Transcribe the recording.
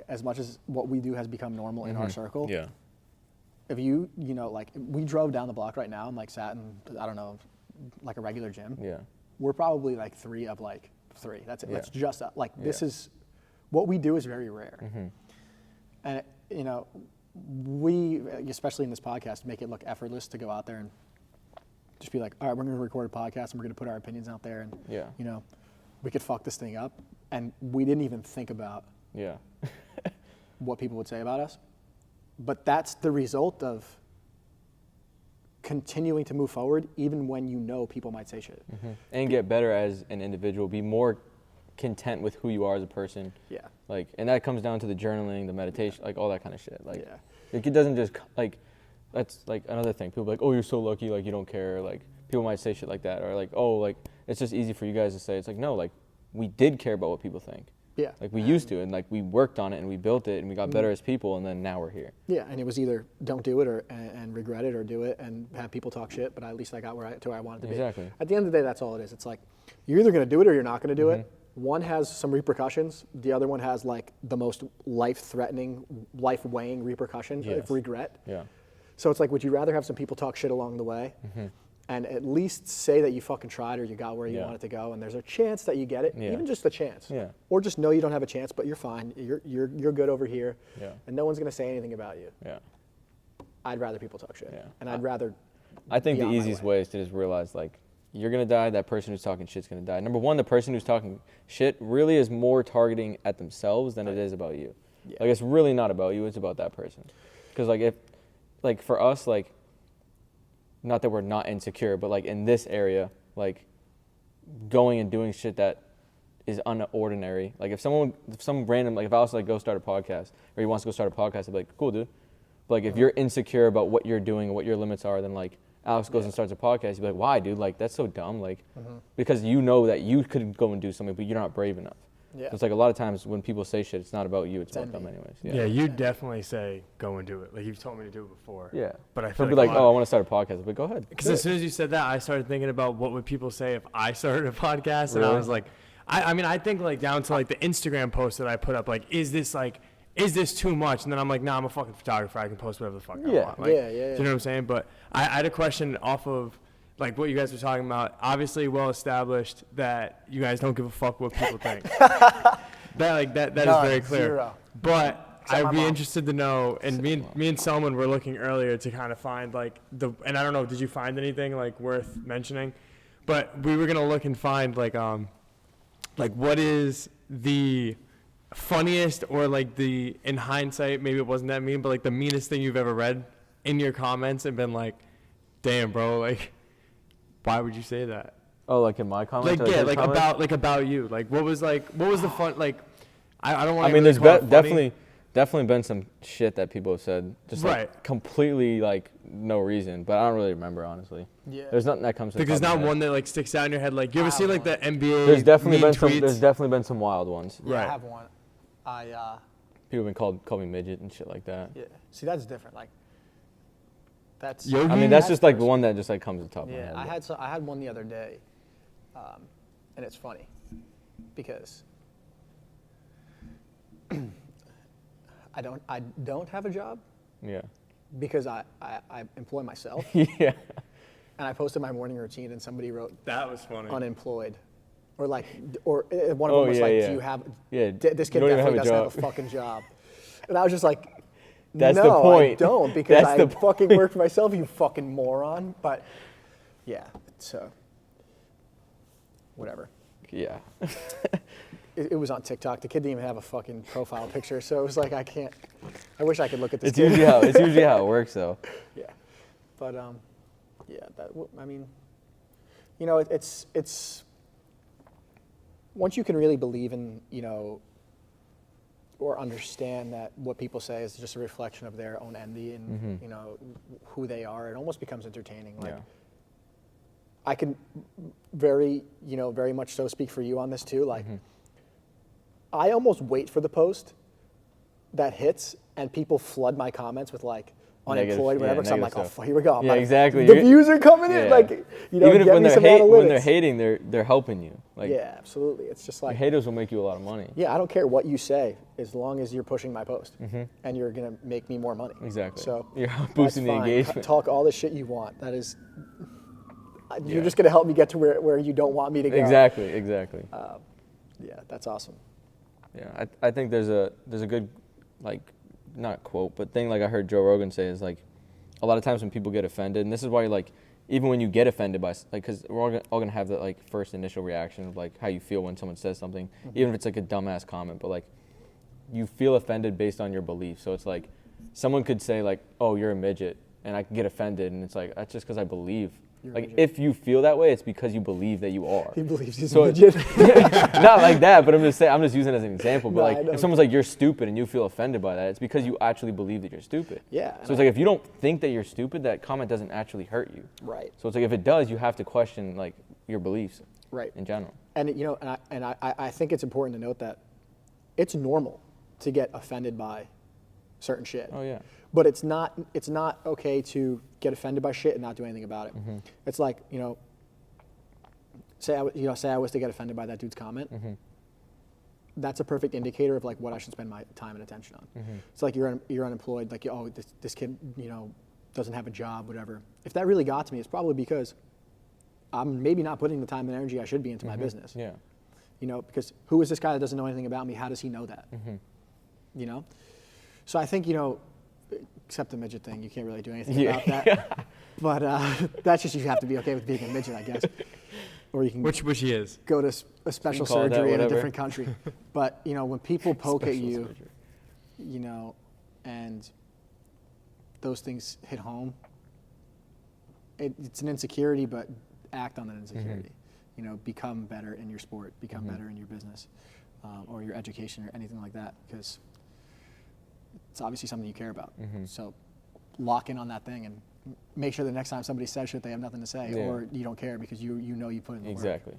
as much as what we do has become normal in our circle. Yeah. If you know, like we drove down the block right now and like sat in, I don't know, like a regular gym. Yeah. We're probably like 3 of like 3. That's it. Yeah. That's just like this is what we do is very rare. And you know, we, especially in this podcast, make it look effortless to go out there and just be like, all right, we're going to record a podcast and we're going to put our opinions out there, and you know, we could fuck this thing up, and we didn't even think about what people would say about us. But that's the result of continuing to move forward, even when you know people might say shit. And get better as an individual. Be more content with who you are as a person. Yeah. Like, and that comes down to the journaling, the meditation, like all that kind of shit. Like, it doesn't just like, that's like another thing. People are like, oh, you're so lucky, like you don't care. Like people might say shit like that, or like, oh, like it's just easy for you guys to say. It's like, no, like we did care about what people think. Yeah. Like we used to, and like we worked on it and we built it and we got better as people, and then now we're here. Yeah, and it was either don't do it or and regret it, or do it and have people talk shit, but at least I got to where I wanted to be. Exactly. At the end of the day, that's all it is. It's like you're either going to do it or you're not going to do it. One has some repercussions. The other one has like the most life-threatening, life-weighing repercussion of regret. Yeah. So it's like, would you rather have some people talk shit along the way and at least say that you fucking tried or you got where you wanted to go, and there's a chance that you get it, even just a chance. Yeah. Or just know you don't have a chance, but you're fine. You're good over here, and no one's gonna say anything about you. Yeah. I'd rather people talk shit, Yeah. and I'd rather. I think be the on my easiest way. way is to just realize like you're gonna die. That person who's talking shit's gonna die. Number one, the person who's talking shit really is more targeting at themselves than it is about you. Yeah. Like it's really not about you. It's about that person. Because like if, like for us, like, not that we're not insecure, but like in this area, like going and doing shit that is unordinary. Like if some random, like if I was to like go start a podcast, or he wants to go start a podcast, I'd be like, cool, dude. But like if you're insecure about what you're doing and what your limits are, then like Alex goes and starts a podcast, you'd be like, why, dude? Like that's so dumb. Like because you know that you could go and do something, but you're not brave enough. Yeah. So it's like a lot of times when people say shit, it's not about you, it's about them anyways. Yeah, you definitely say go and do it. Like you've told me to do it before. Yeah. But I feel be like, oh, I want to start a podcast. I'd be like, go ahead. Because as soon as you said that, I started thinking about what would people say if I started a podcast, and I was like, I mean, I think like down to like the Instagram post that I put up, like, is this too much? And then I'm like, nah, I'm a fucking photographer. I can post whatever the fuck I want. Like, yeah. Do you know what I'm saying? But I had a question off of like what you guys were talking about. Obviously, well established that you guys don't give a fuck what people think. That is very clear. Zero. But I'd be interested to know, and me and Selman were looking earlier to kind of find like and I don't know, did you find anything like worth mentioning? But we were gonna look and find like what is the funniest, or like the, in hindsight, maybe it wasn't that mean, but like the meanest thing you've ever read in your comments and been like, damn, bro, like, why would you say that? Oh, like in my comments? Like, yeah, like comments? about you. Like, what was the fun, like, I don't want to. I mean, there's definitely been some shit that people have said, just like completely like no reason, but I don't really remember, honestly. Yeah. There's nothing that comes to Like, there's not one that like sticks out in your head. Like, you ever see like the NBA? There's definitely been tweets? There's definitely been some wild ones. Yeah, I have one. People have been called me midget and shit like that. Yeah. See, that's different. Like, that's. Yogi? I mean, that's just like the one that just like comes to the top of my head. Yeah, I had one the other day, and it's funny, because I don't have a job. Yeah. Because I employ myself. Yeah. And I posted my morning routine, and somebody wrote, that was funny. Unemployed. Or one of them was like, do you have, this kid definitely doesn't have a fucking job. And I was just like, that's no, the point. I don't, because I fucking work for myself, you fucking moron. But yeah, so whatever. Yeah. It was on TikTok. The kid didn't even have a fucking profile picture, so it was like, I wish I could look at this. It's usually how it works, though. Yeah, but I mean, you know, it's once you can really believe in, you know, or understand that what people say is just a reflection of their own envy and you know who they are, it almost becomes entertaining. Like, I can very much so speak for you on this too. Like, I almost wait for the post that hits and people flood my comments with like, unemployed, whatever. Because I'm like, negative oh, here we go. Yeah, exactly. The views are coming in. Yeah. Like, you know, Even if get when me they're some when they're analytics. hating, they're helping you. Like, Yeah, absolutely. It's just your like, haters will make you a lot of money. yeah, I don't care what you say as long as you're pushing my post and you're gonna make me more money. Exactly. So You're that's boosting the fine. engagement. Talk all the shit you want. That is, you're Yeah. just gonna help me get to where you don't want me to go. Exactly. Yeah, that's awesome. Yeah, I think there's a good, like, not quote, but thing like I heard Joe Rogan say is like, a lot of times when people get offended, and this is why like, even when you get offended by like, because we're all gonna have that like first initial reaction of like how you feel when someone says something, even if it's like a dumbass comment, but like, you feel offended based on your belief. So it's like, someone could say like, oh, you're a midget, and I can get offended, and it's like, that's just because I believe. You're a Like, midget. if you feel that way, it's because you believe that you are. He believes he's So a midget. Not like that, but I'm just saying, I'm just using it as an example. But No, I like, know. if someone's like, you're stupid, and you feel offended by that, it's because you actually believe that you're stupid. Yeah. So it's like, if you don't think that you're stupid, that comment doesn't actually hurt you. Right. So it's like, if it does, you have to question like your beliefs. Right. In general. And you know, I think it's important to note that it's normal to get offended by certain shit. Oh yeah. But it's not okay to get offended by shit and not do anything about it. It's like, you know, say I was to get offended by that dude's comment. That's a perfect indicator of like what I should spend my time and attention on. It's like you're unemployed, like, oh, this kid, you know, doesn't have a job, whatever. If that really got to me, it's probably because I'm maybe not putting the time and energy I should be into my business. Yeah. You know, because who is this guy that doesn't know anything about me? How does he know that? You know? So I think, you know, except the midget thing, you can't really do anything about that. But that's just, you have to be okay with being a midget, I guess. Or you can Which he is. go to a special call it that, surgery in a whatever. different country. But, you know, when people poke at Special you, surgery. you know, and those things hit home, it's an insecurity, but act on that insecurity. You know, become better in your sport, become better in your business, or your education or anything like that, because it's obviously something you care about. So lock in on that thing and make sure the next time somebody says shit, they have nothing to say, Yeah. or you don't care because you know you put in the work. Exactly.